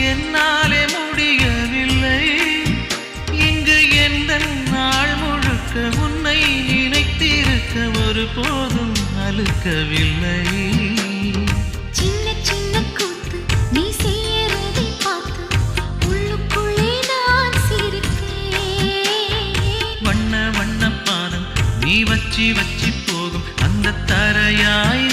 என்னாலே முடியவில்லை இங்கு எந்த நாள் முழுக்க உன்னை நினைத்திருக்க ஒரு போதும் அழுக்கவில்லை சின்ன சின்ன கூத்து நீ செய்யறதை பார்த்து உள்ளுக்குள்ளே நான் சிரிப்பேன் வண்ண வண்ண பாதம் நீ வச்சி வச்சி போகும் அந்த தரையாய்